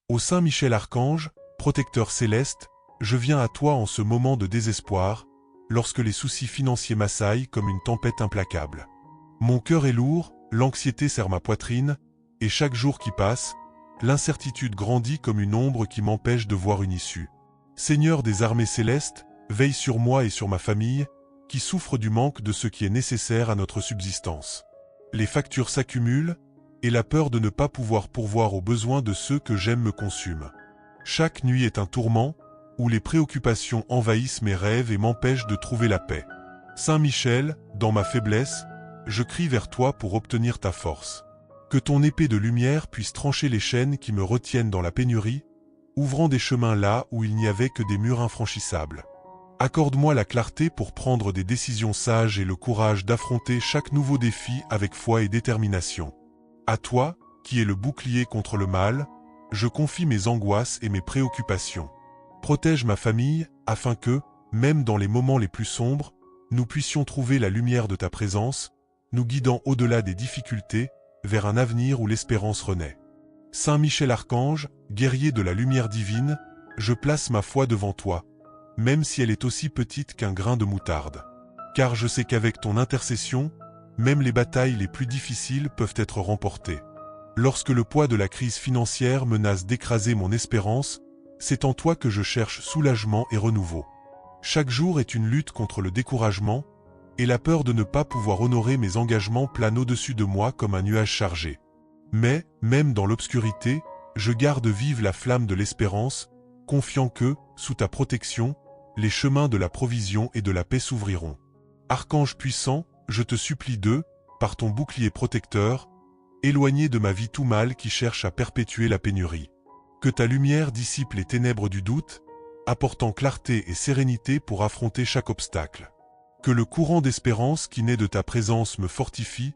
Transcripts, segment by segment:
Ô Saint Michel Archange, protecteur céleste, je viens à toi en ce moment de désespoir, lorsque les soucis financiers m'assaillent comme une tempête implacable. Mon cœur est lourd, l'anxiété serre ma poitrine, et chaque jour qui passe, l'incertitude grandit comme une ombre qui m'empêche de voir une issue. Seigneur des armées célestes, veille sur moi et sur ma famille, qui souffre du manque de ce qui est nécessaire à notre subsistance. Les factures s'accumulent, et la peur de ne pas pouvoir pourvoir aux besoins de ceux que j'aime me consume. Chaque nuit est un tourment, où les préoccupations envahissent mes rêves et m'empêchent de trouver la paix. Saint Michel, dans ma faiblesse, je crie vers toi pour obtenir ta force. Que ton épée de lumière puisse trancher les chaînes qui me retiennent dans la pénurie, ouvrant des chemins là où il n'y avait que des murs infranchissables. Accorde-moi la clarté pour prendre des décisions sages et le courage d'affronter chaque nouveau défi avec foi et détermination. À toi, qui es le bouclier contre le mal, je confie mes angoisses et mes préoccupations. Protège ma famille, afin que, même dans les moments les plus sombres, nous puissions trouver la lumière de ta présence, nous guidant au-delà des difficultés, vers un avenir où l'espérance renaît. Saint Michel Archange, guerrier de la lumière divine, je place ma foi devant toi, même si elle est aussi petite qu'un grain de moutarde. Car je sais qu'avec ton intercession, même les batailles les plus difficiles peuvent être remportées. Lorsque le poids de la crise financière menace d'écraser mon espérance, c'est en toi que je cherche soulagement et renouveau. Chaque jour est une lutte contre le découragement, et la peur de ne pas pouvoir honorer mes engagements plane au-dessus de moi comme un nuage chargé. Mais, même dans l'obscurité, je garde vive la flamme de l'espérance, confiant que, sous ta protection, les chemins de la provision et de la paix s'ouvriront. Archange puissant, je te supplie de, par ton bouclier protecteur, éloigner de ma vie tout mal qui cherche à perpétuer la pénurie. Que ta lumière dissipe les ténèbres du doute, apportant clarté et sérénité pour affronter chaque obstacle. Que le courant d'espérance qui naît de ta présence me fortifie,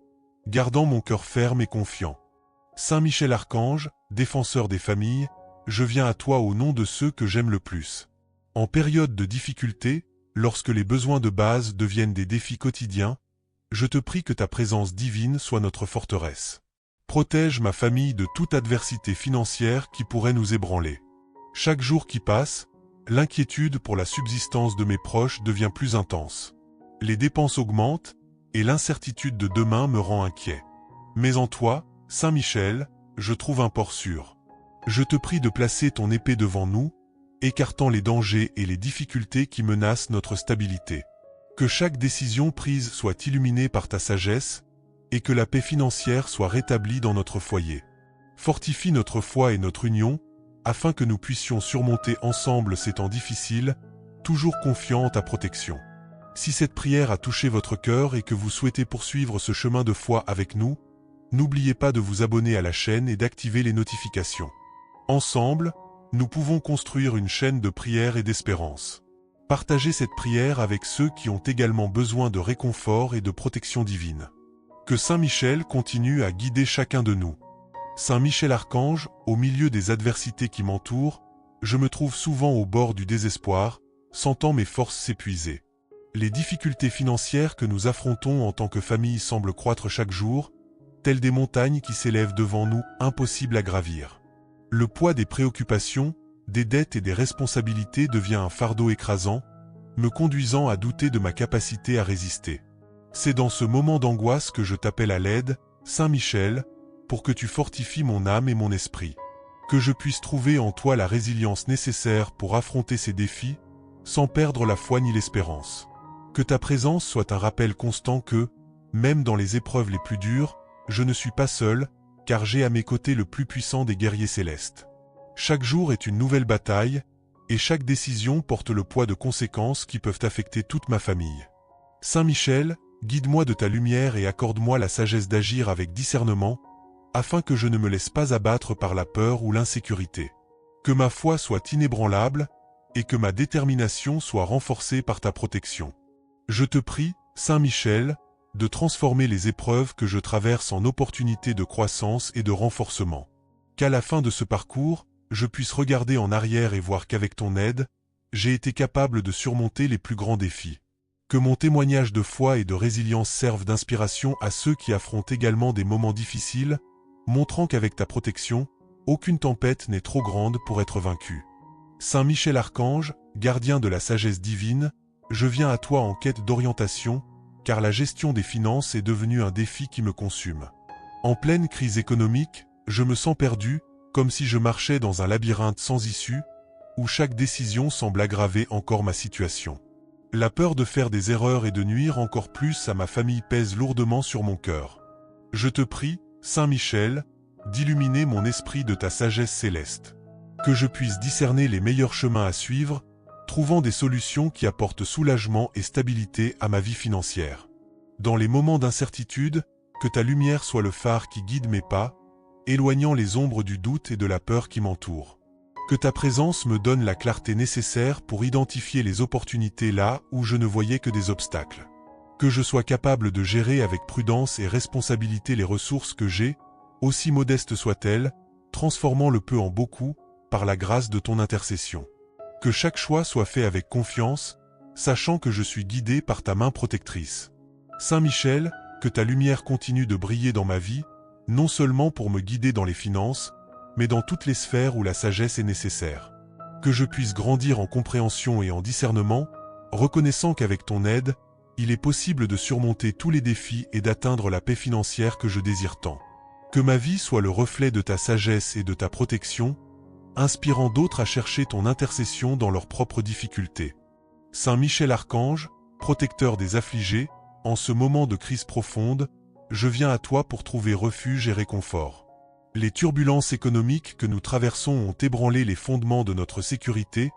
gardant mon cœur ferme et confiant. Saint Michel Archange, défenseur des familles, je viens à toi au nom de ceux que j'aime le plus. En période de difficulté, lorsque les besoins de base deviennent des défis quotidiens, je te prie que ta présence divine soit notre forteresse. Protège ma famille de toute adversité financière qui pourrait nous ébranler. Chaque jour qui passe, l'inquiétude pour la subsistance de mes proches devient plus intense. Les dépenses augmentent, et l'incertitude de demain me rend inquiet. Mais en toi, Saint Michel, je trouve un port sûr. Je te prie de placer ton épée devant nous, écartant les dangers et les difficultés qui menacent notre stabilité. Que chaque décision prise soit illuminée par ta sagesse, et que la paix financière soit rétablie dans notre foyer. Fortifie notre foi et notre union, afin que nous puissions surmonter ensemble ces temps difficiles, toujours confiants en ta protection. Si cette prière a touché votre cœur et que vous souhaitez poursuivre ce chemin de foi avec nous, n'oubliez pas de vous abonner à la chaîne et d'activer les notifications. Ensemble, nous pouvons construire une chaîne de prière et d'espérance. Partagez cette prière avec ceux qui ont également besoin de réconfort et de protection divine. Que Saint Michel continue à guider chacun de nous. Saint Michel Archange, au milieu des adversités qui m'entourent, je me trouve souvent au bord du désespoir, sentant mes forces s'épuiser. Les difficultés financières que nous affrontons en tant que famille semblent croître chaque jour, telles des montagnes qui s'élèvent devant nous, impossibles à gravir. Le poids des préoccupations, des dettes et des responsabilités devient un fardeau écrasant, me conduisant à douter de ma capacité à résister. C'est dans ce moment d'angoisse que je t'appelle à l'aide, Saint Michel, pour que tu fortifies mon âme et mon esprit. Que je puisse trouver en toi la résilience nécessaire pour affronter ces défis, sans perdre la foi ni l'espérance. Que ta présence soit un rappel constant que, même dans les épreuves les plus dures, je ne suis pas seul, car j'ai à mes côtés le plus puissant des guerriers célestes. Chaque jour est une nouvelle bataille, et chaque décision porte le poids de conséquences qui peuvent affecter toute ma famille. Saint Michel, guide-moi de ta lumière et accorde-moi la sagesse d'agir avec discernement, afin que je ne me laisse pas abattre par la peur ou l'insécurité. Que ma foi soit inébranlable, et que ma détermination soit renforcée par ta protection. Je te prie, Saint Michel, de transformer les épreuves que je traverse en opportunités de croissance et de renforcement. Qu'à la fin de ce parcours, je puisse regarder en arrière et voir qu'avec ton aide, j'ai été capable de surmonter les plus grands défis. Que mon témoignage de foi et de résilience serve d'inspiration à ceux qui affrontent également des moments difficiles, montrant qu'avec ta protection, aucune tempête n'est trop grande pour être vaincue. Saint Michel Archange, gardien de la sagesse divine, je viens à toi en quête d'orientation, car la gestion des finances est devenue un défi qui me consume. En pleine crise économique, je me sens perdu, comme si je marchais dans un labyrinthe sans issue, où chaque décision semble aggraver encore ma situation. La peur de faire des erreurs et de nuire encore plus à ma famille pèse lourdement sur mon cœur. Je te prie, Saint Michel, d'illuminer mon esprit de ta sagesse céleste. Que je puisse discerner les meilleurs chemins à suivre, trouvant des solutions qui apportent soulagement et stabilité à ma vie financière. Dans les moments d'incertitude, que ta lumière soit le phare qui guide mes pas, éloignant les ombres du doute et de la peur qui m'entourent. Que ta présence me donne la clarté nécessaire pour identifier les opportunités là où je ne voyais que des obstacles. Que je sois capable de gérer avec prudence et responsabilité les ressources que j'ai, aussi modestes soient-elles, transformant le peu en beaucoup, par la grâce de ton intercession. Que chaque choix soit fait avec confiance, sachant que je suis guidé par ta main protectrice. Saint Michel, que ta lumière continue de briller dans ma vie, non seulement pour me guider dans les finances, mais dans toutes les sphères où la sagesse est nécessaire. Que je puisse grandir en compréhension et en discernement, reconnaissant qu'avec ton aide, il est possible de surmonter tous les défis et d'atteindre la paix financière que je désire tant. Que ma vie soit le reflet de ta sagesse et de ta protection, inspirant d'autres à chercher ton intercession dans leurs propres difficultés. Saint Michel Archange, protecteur des affligés, en ce moment de crise profonde, je viens à toi pour trouver refuge et réconfort. Les turbulences économiques que nous traversons ont ébranlé les fondements de notre sécurité,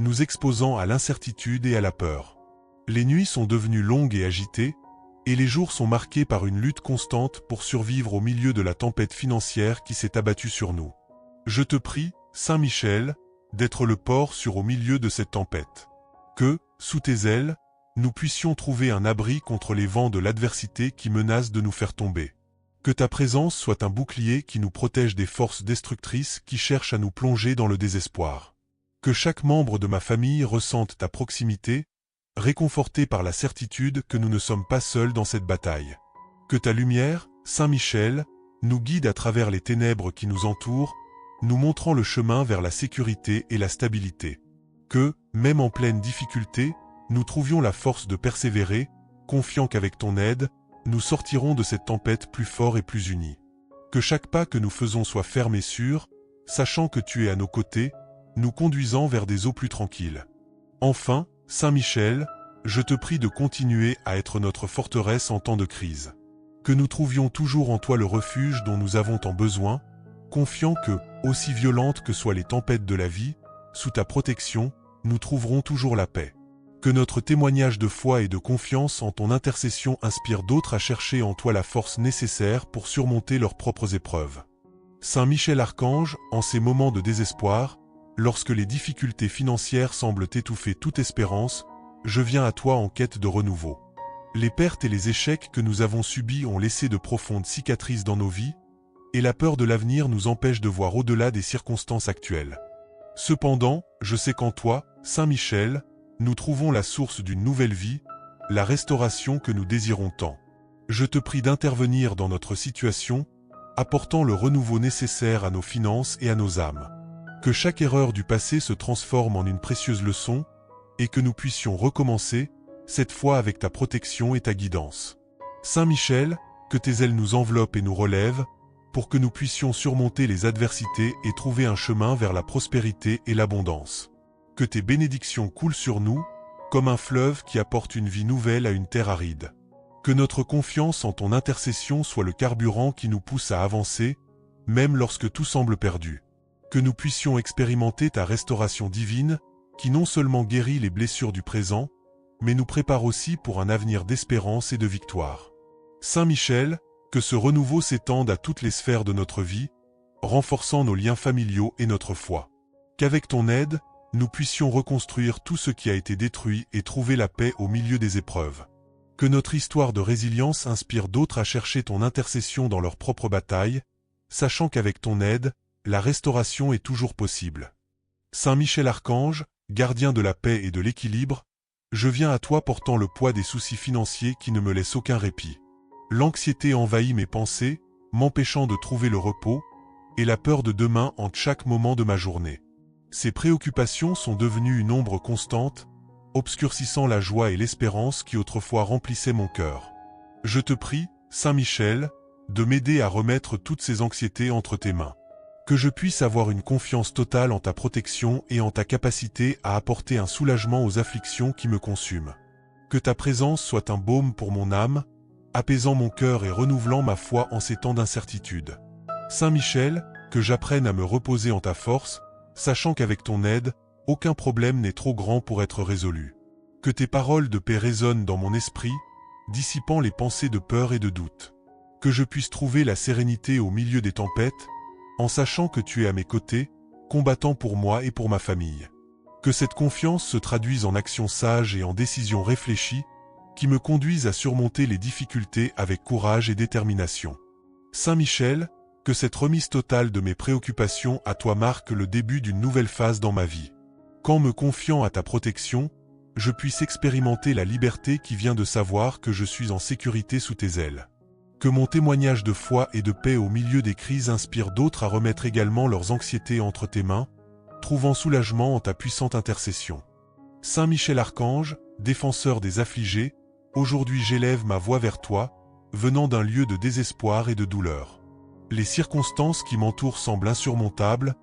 nous exposant à l'incertitude et à la peur. Les nuits sont devenues longues et agitées, et les jours sont marqués par une lutte constante pour survivre au milieu de la tempête financière qui s'est abattue sur nous. Je te prie, Saint Michel, d'être le port sûr au milieu de cette tempête. Que, sous tes ailes, nous puissions trouver un abri contre les vents de l'adversité qui menacent de nous faire tomber. Que ta présence soit un bouclier qui nous protège des forces destructrices qui cherchent à nous plonger dans le désespoir. Que chaque membre de ma famille ressente ta proximité, réconforté par la certitude que nous ne sommes pas seuls dans cette bataille. Que ta lumière, Saint Michel, nous guide à travers les ténèbres qui nous entourent, nous montrant le chemin vers la sécurité et la stabilité. Que, même en pleine difficulté, nous trouvions la force de persévérer, confiant qu'avec ton aide, nous sortirons de cette tempête plus forts et plus unis. Que chaque pas que nous faisons soit ferme et sûr, sachant que tu es à nos côtés, nous conduisant vers des eaux plus tranquilles. Enfin, Saint Michel, je te prie de continuer à être notre forteresse en temps de crise. Que nous trouvions toujours en toi le refuge dont nous avons tant besoin, confiant que, aussi violentes que soient les tempêtes de la vie, sous ta protection, nous trouverons toujours la paix. Que notre témoignage de foi et de confiance en ton intercession inspire d'autres à chercher en toi la force nécessaire pour surmonter leurs propres épreuves. Saint Michel Archange, en ces moments de désespoir, lorsque les difficultés financières semblent étouffer toute espérance, je viens à toi en quête de renouveau. Les pertes et les échecs que nous avons subis ont laissé de profondes cicatrices dans nos vies, et la peur de l'avenir nous empêche de voir au-delà des circonstances actuelles. Cependant, je sais qu'en toi, Saint Michel, nous trouvons la source d'une nouvelle vie, la restauration que nous désirons tant. Je te prie d'intervenir dans notre situation, apportant le renouveau nécessaire à nos finances et à nos âmes. Que chaque erreur du passé se transforme en une précieuse leçon, et que nous puissions recommencer, cette fois avec ta protection et ta guidance. Saint Michel, que tes ailes nous enveloppent et nous relèvent, pour que nous puissions surmonter les adversités et trouver un chemin vers la prospérité et l'abondance. Que tes bénédictions coulent sur nous, comme un fleuve qui apporte une vie nouvelle à une terre aride. Que notre confiance en ton intercession soit le carburant qui nous pousse à avancer, même lorsque tout semble perdu. Que nous puissions expérimenter ta restauration divine, qui non seulement guérit les blessures du présent, mais nous prépare aussi pour un avenir d'espérance et de victoire. Saint Michel, que ce renouveau s'étende à toutes les sphères de notre vie, renforçant nos liens familiaux et notre foi. Qu'avec ton aide, nous puissions reconstruire tout ce qui a été détruit et trouver la paix au milieu des épreuves. Que notre histoire de résilience inspire d'autres à chercher ton intercession dans leur propre bataille, sachant qu'avec ton aide, la restauration est toujours possible. Saint Michel Archange, gardien de la paix et de l'équilibre, je viens à toi portant le poids des soucis financiers qui ne me laissent aucun répit. L'anxiété envahit mes pensées, m'empêchant de trouver le repos, et la peur de demain hante chaque moment de ma journée. Ces préoccupations sont devenues une ombre constante, obscurcissant la joie et l'espérance qui autrefois remplissaient mon cœur. Je te prie, Saint Michel, de m'aider à remettre toutes ces anxiétés entre tes mains. Que je puisse avoir une confiance totale en ta protection et en ta capacité à apporter un soulagement aux afflictions qui me consument. Que ta présence soit un baume pour mon âme, apaisant mon cœur et renouvelant ma foi en ces temps d'incertitude. Saint Michel, que j'apprenne à me reposer en ta force, sachant qu'avec ton aide, aucun problème n'est trop grand pour être résolu. Que tes paroles de paix résonnent dans mon esprit, dissipant les pensées de peur et de doute. Que je puisse trouver la sérénité au milieu des tempêtes, en sachant que tu es à mes côtés, combattant pour moi et pour ma famille. Que cette confiance se traduise en actions sages et en décisions réfléchies, qui me conduisent à surmonter les difficultés avec courage et détermination. Saint Michel, que cette remise totale de mes préoccupations à toi marque le début d'une nouvelle phase dans ma vie. Qu'en me confiant à ta protection, je puisse expérimenter la liberté qui vient de savoir que je suis en sécurité sous tes ailes. Que mon témoignage de foi et de paix au milieu des crises inspire d'autres à remettre également leurs anxiétés entre tes mains, trouvant soulagement en ta puissante intercession. Saint Michel Archange, défenseur des affligés, aujourd'hui j'élève ma voix vers toi, venant d'un lieu de désespoir et de douleur. Les circonstances qui m'entourent semblent insurmontables,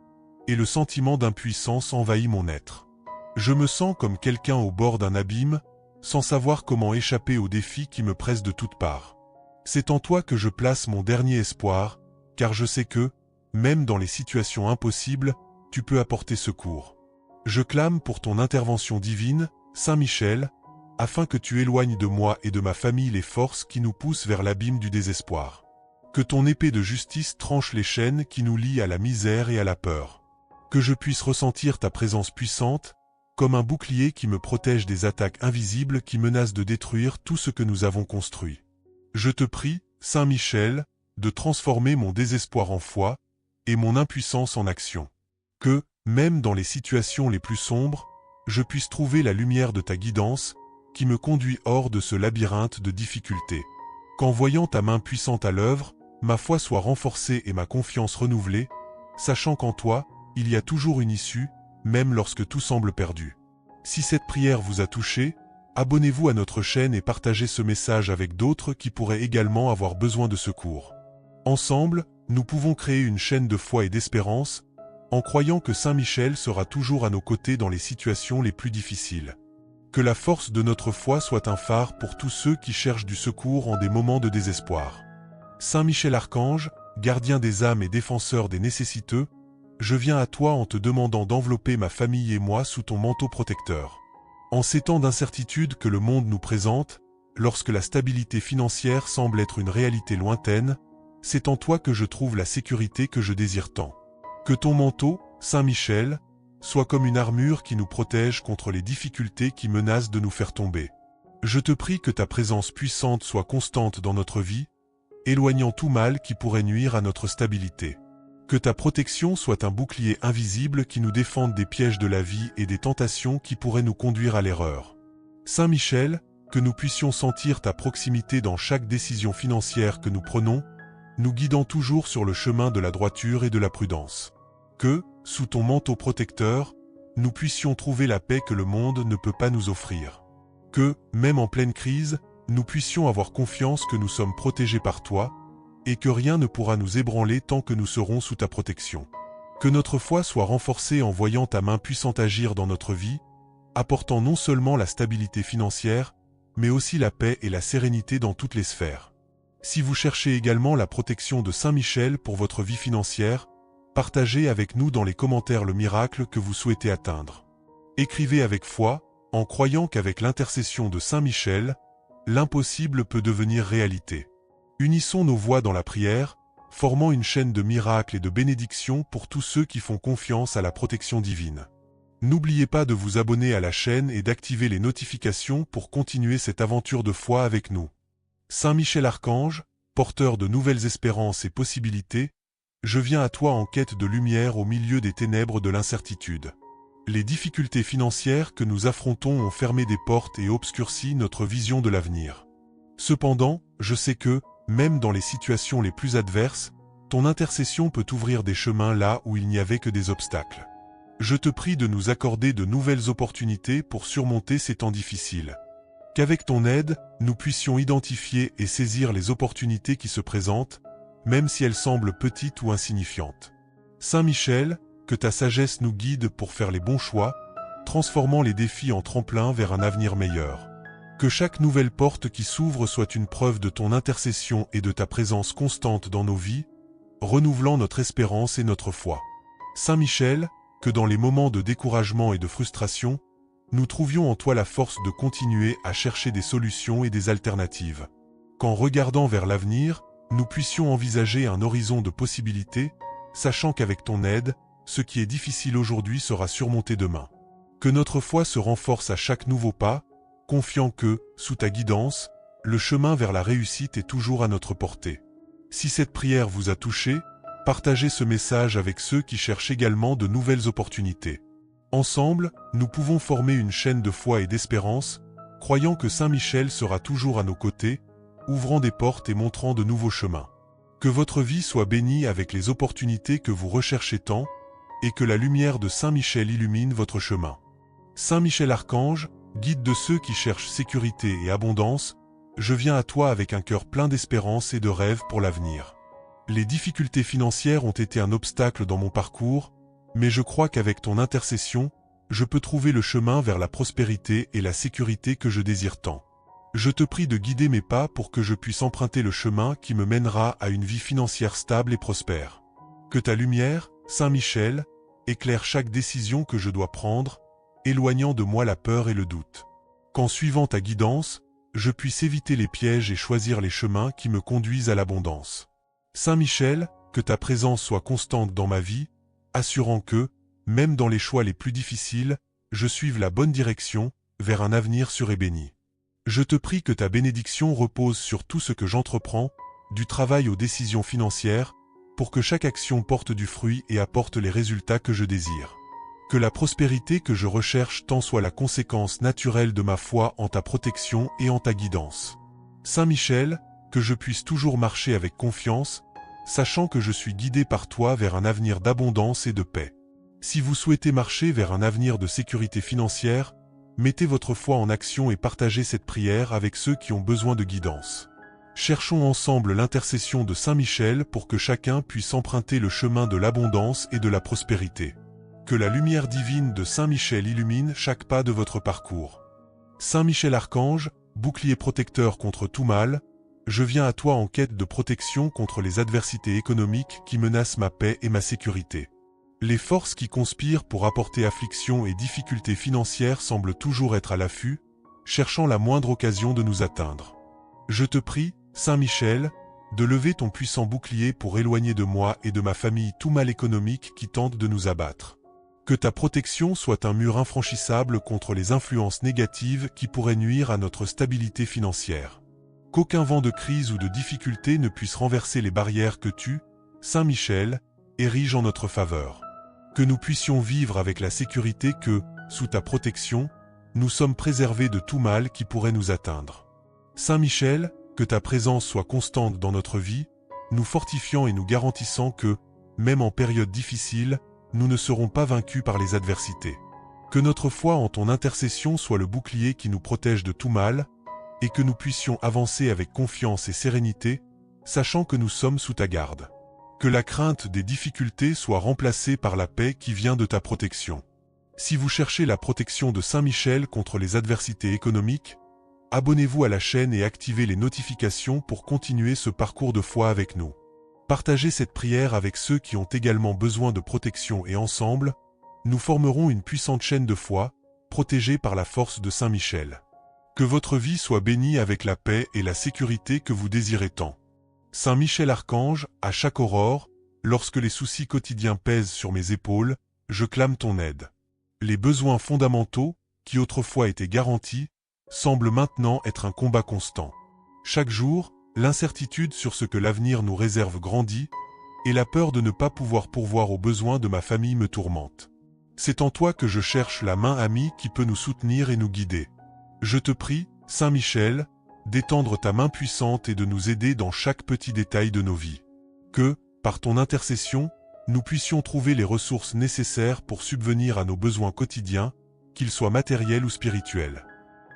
et le sentiment d'impuissance envahit mon être. Je me sens comme quelqu'un au bord d'un abîme, sans savoir comment échapper aux défis qui me pressent de toutes parts. C'est en toi que je place mon dernier espoir, car je sais que, même dans les situations impossibles, tu peux apporter secours. Je clame pour ton intervention divine, Saint Michel, afin que tu éloignes de moi et de ma famille les forces qui nous poussent vers l'abîme du désespoir. Que ton épée de justice tranche les chaînes qui nous lient à la misère et à la peur. Que je puisse ressentir ta présence puissante, comme un bouclier qui me protège des attaques invisibles qui menacent de détruire tout ce que nous avons construit. Je te prie, Saint Michel, de transformer mon désespoir en foi, et mon impuissance en action. Que, même dans les situations les plus sombres, je puisse trouver la lumière de ta guidance, qui me conduit hors de ce labyrinthe de difficultés. Qu'en voyant ta main puissante à l'œuvre, ma foi soit renforcée et ma confiance renouvelée, sachant qu'en toi, il y a toujours une issue, même lorsque tout semble perdu. Si cette prière vous a touché, abonnez-vous à notre chaîne et partagez ce message avec d'autres qui pourraient également avoir besoin de secours. Ensemble, nous pouvons créer une chaîne de foi et d'espérance, en croyant que Saint Michel sera toujours à nos côtés dans les situations les plus difficiles. Que la force de notre foi soit un phare pour tous ceux qui cherchent du secours en des moments de désespoir. Saint Michel Archange, gardien des âmes et défenseur des nécessiteux, je viens à toi en te demandant d'envelopper ma famille et moi sous ton manteau protecteur. En ces temps d'incertitude que le monde nous présente, lorsque la stabilité financière semble être une réalité lointaine, c'est en toi que je trouve la sécurité que je désire tant. Que ton manteau, Saint Michel, soit comme une armure qui nous protège contre les difficultés qui menacent de nous faire tomber. Je te prie que ta présence puissante soit constante dans notre vie, éloignant tout mal qui pourrait nuire à notre stabilité. Que ta protection soit un bouclier invisible qui nous défende des pièges de la vie et des tentations qui pourraient nous conduire à l'erreur. Saint Michel, que nous puissions sentir ta proximité dans chaque décision financière que nous prenons, nous guidant toujours sur le chemin de la droiture et de la prudence. Que, sous ton manteau protecteur, nous puissions trouver la paix que le monde ne peut pas nous offrir. Que, même en pleine crise, nous puissions avoir confiance que nous sommes protégés par toi, et que rien ne pourra nous ébranler tant que nous serons sous ta protection. Que notre foi soit renforcée en voyant ta main puissante agir dans notre vie, apportant non seulement la stabilité financière, mais aussi la paix et la sérénité dans toutes les sphères. Si vous cherchez également la protection de Saint Michel pour votre vie financière, partagez avec nous dans les commentaires le miracle que vous souhaitez atteindre. Écrivez avec foi, en croyant qu'avec l'intercession de Saint Michel, l'impossible peut devenir réalité. Unissons nos voix dans la prière, formant une chaîne de miracles et de bénédictions pour tous ceux qui font confiance à la protection divine. N'oubliez pas de vous abonner à la chaîne et d'activer les notifications pour continuer cette aventure de foi avec nous. Saint Michel Archange, porteur de nouvelles espérances et possibilités, je viens à toi en quête de lumière au milieu des ténèbres de l'incertitude. Les difficultés financières que nous affrontons ont fermé des portes et obscurci notre vision de l'avenir. Cependant, je sais que, même dans les situations les plus adverses, ton intercession peut ouvrir des chemins là où il n'y avait que des obstacles. Je te prie de nous accorder de nouvelles opportunités pour surmonter ces temps difficiles. Qu'avec ton aide, nous puissions identifier et saisir les opportunités qui se présentent, même si elles semblent petites ou insignifiantes. Saint Michel, que ta sagesse nous guide pour faire les bons choix, transformant les défis en tremplin vers un avenir meilleur. Que chaque nouvelle porte qui s'ouvre soit une preuve de ton intercession et de ta présence constante dans nos vies, renouvelant notre espérance et notre foi. Saint Michel, que dans les moments de découragement et de frustration, nous trouvions en toi la force de continuer à chercher des solutions et des alternatives. Qu'en regardant vers l'avenir, nous puissions envisager un horizon de possibilités, sachant qu'avec ton aide, ce qui est difficile aujourd'hui sera surmonté demain. Que notre foi se renforce à chaque nouveau pas, confiant que, sous ta guidance, le chemin vers la réussite est toujours à notre portée. Si cette prière vous a touché, partagez ce message avec ceux qui cherchent également de nouvelles opportunités. Ensemble, nous pouvons former une chaîne de foi et d'espérance, croyant que Saint Michel sera toujours à nos côtés, ouvrant des portes et montrant de nouveaux chemins. Que votre vie soit bénie avec les opportunités que vous recherchez tant, et que la lumière de Saint Michel illumine votre chemin. Saint Michel Archange, guide de ceux qui cherchent sécurité et abondance, je viens à toi avec un cœur plein d'espérance et de rêves pour l'avenir. Les difficultés financières ont été un obstacle dans mon parcours, mais je crois qu'avec ton intercession, je peux trouver le chemin vers la prospérité et la sécurité que je désire tant. Je te prie de guider mes pas pour que je puisse emprunter le chemin qui me mènera à une vie financière stable et prospère. Que ta lumière, Saint Michel, éclaire chaque décision que je dois prendre, éloignant de moi la peur et le doute. Qu'en suivant ta guidance, je puisse éviter les pièges et choisir les chemins qui me conduisent à l'abondance. Saint Michel, que ta présence soit constante dans ma vie, assurant que, même dans les choix les plus difficiles, je suive la bonne direction, vers un avenir sûr et béni. Je te prie que ta bénédiction repose sur tout ce que j'entreprends, du travail aux décisions financières, pour que chaque action porte du fruit et apporte les résultats que je désire. Que la prospérité que je recherche tant soit la conséquence naturelle de ma foi en ta protection et en ta guidance. Saint Michel, que je puisse toujours marcher avec confiance, sachant que je suis guidé par toi vers un avenir d'abondance et de paix. Si vous souhaitez marcher vers un avenir de sécurité financière, mettez votre foi en action et partagez cette prière avec ceux qui ont besoin de guidance. Cherchons ensemble l'intercession de Saint Michel pour que chacun puisse emprunter le chemin de l'abondance et de la prospérité. Que la lumière divine de Saint Michel illumine chaque pas de votre parcours. Saint Michel Archange, bouclier protecteur contre tout mal, je viens à toi en quête de protection contre les adversités économiques qui menacent ma paix et ma sécurité. Les forces qui conspirent pour apporter affliction et difficultés financières semblent toujours être à l'affût, cherchant la moindre occasion de nous atteindre. Je te prie, Saint Michel, de lever ton puissant bouclier pour éloigner de moi et de ma famille tout mal économique qui tente de nous abattre. Que ta protection soit un mur infranchissable contre les influences négatives qui pourraient nuire à notre stabilité financière. Qu'aucun vent de crise ou de difficulté ne puisse renverser les barrières que tu, Saint Michel, ériges en notre faveur. Que nous puissions vivre avec la sécurité que, sous ta protection, nous sommes préservés de tout mal qui pourrait nous atteindre. Saint Michel, que ta présence soit constante dans notre vie, nous fortifiant et nous garantissant que, même en période difficile, nous ne serons pas vaincus par les adversités. Que notre foi en ton intercession soit le bouclier qui nous protège de tout mal, et que nous puissions avancer avec confiance et sérénité, sachant que nous sommes sous ta garde. Que la crainte des difficultés soit remplacée par la paix qui vient de ta protection. Si vous cherchez la protection de Saint Michel contre les adversités économiques, abonnez-vous à la chaîne et activez les notifications pour continuer ce parcours de foi avec nous. Partagez cette prière avec ceux qui ont également besoin de protection et ensemble, nous formerons une puissante chaîne de foi, protégée par la force de Saint Michel. Que votre vie soit bénie avec la paix et la sécurité que vous désirez tant. Saint Michel Archange, à chaque aurore, lorsque les soucis quotidiens pèsent sur mes épaules, je clame ton aide. Les besoins fondamentaux, qui autrefois étaient garantis, semblent maintenant être un combat constant. Chaque jour, l'incertitude sur ce que l'avenir nous réserve grandit, et la peur de ne pas pouvoir pourvoir aux besoins de ma famille me tourmente. C'est en toi que je cherche la main amie qui peut nous soutenir et nous guider. Je te prie, Saint Michel, d'étendre ta main puissante et de nous aider dans chaque petit détail de nos vies. Que, par ton intercession, nous puissions trouver les ressources nécessaires pour subvenir à nos besoins quotidiens, qu'ils soient matériels ou spirituels.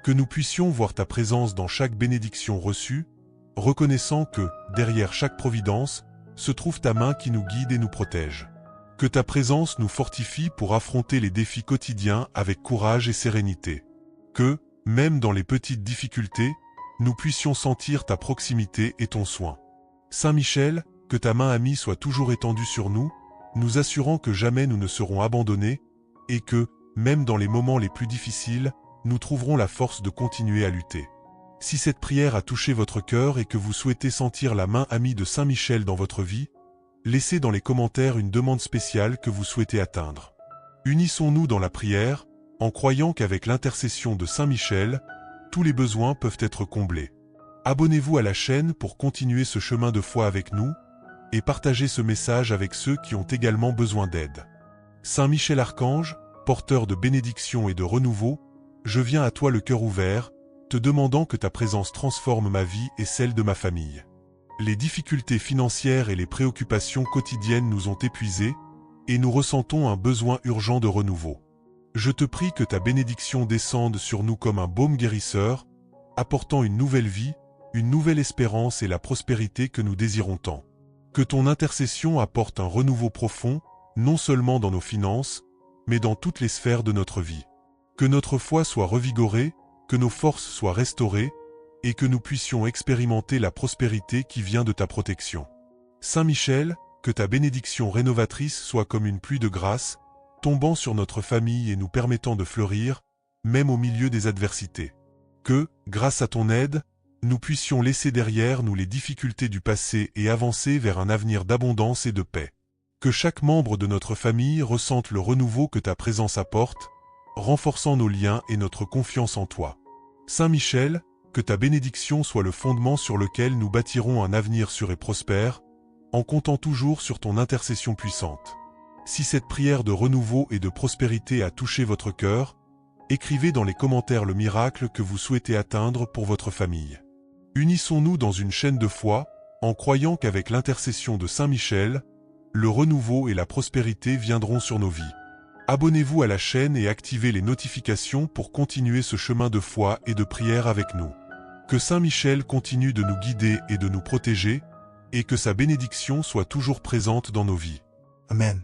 Que nous puissions voir ta présence dans chaque bénédiction reçue, reconnaissant que, derrière chaque providence, se trouve ta main qui nous guide et nous protège. Que ta présence nous fortifie pour affronter les défis quotidiens avec courage et sérénité. Que, même dans les petites difficultés, nous puissions sentir ta proximité et ton soin. Saint Michel, que ta main amie soit toujours étendue sur nous, nous assurant que jamais nous ne serons abandonnés, et que, même dans les moments les plus difficiles, nous trouverons la force de continuer à lutter. Si cette prière a touché votre cœur et que vous souhaitez sentir la main amie de Saint Michel dans votre vie, laissez dans les commentaires une demande spéciale que vous souhaitez atteindre. Unissons-nous dans la prière, en croyant qu'avec l'intercession de Saint Michel, tous les besoins peuvent être comblés. Abonnez-vous à la chaîne pour continuer ce chemin de foi avec nous, et partagez ce message avec ceux qui ont également besoin d'aide. Saint Michel Archange, porteur de bénédiction et de renouveau, je viens à toi le cœur ouvert, te demandant que ta présence transforme ma vie et celle de ma famille. Les difficultés financières et les préoccupations quotidiennes nous ont épuisés, et nous ressentons un besoin urgent de renouveau. Je te prie que ta bénédiction descende sur nous comme un baume guérisseur, apportant une nouvelle vie, une nouvelle espérance et la prospérité que nous désirons tant. Que ton intercession apporte un renouveau profond, non seulement dans nos finances, mais dans toutes les sphères de notre vie. Que notre foi soit revigorée, que nos forces soient restaurées, et que nous puissions expérimenter la prospérité qui vient de ta protection. Saint Michel, que ta bénédiction rénovatrice soit comme une pluie de grâce, tombant sur notre famille et nous permettant de fleurir, même au milieu des adversités. Que, grâce à ton aide, nous puissions laisser derrière nous les difficultés du passé et avancer vers un avenir d'abondance et de paix. Que chaque membre de notre famille ressente le renouveau que ta présence apporte, renforçant nos liens et notre confiance en toi. Saint Michel, que ta bénédiction soit le fondement sur lequel nous bâtirons un avenir sûr et prospère, en comptant toujours sur ton intercession puissante. Si cette prière de renouveau et de prospérité a touché votre cœur, écrivez dans les commentaires le miracle que vous souhaitez atteindre pour votre famille. Unissons-nous dans une chaîne de foi, en croyant qu'avec l'intercession de Saint Michel, le renouveau et la prospérité viendront sur nos vies. Abonnez-vous à la chaîne et activez les notifications pour continuer ce chemin de foi et de prière avec nous. Que Saint Michel continue de nous guider et de nous protéger, et que sa bénédiction soit toujours présente dans nos vies. Amen.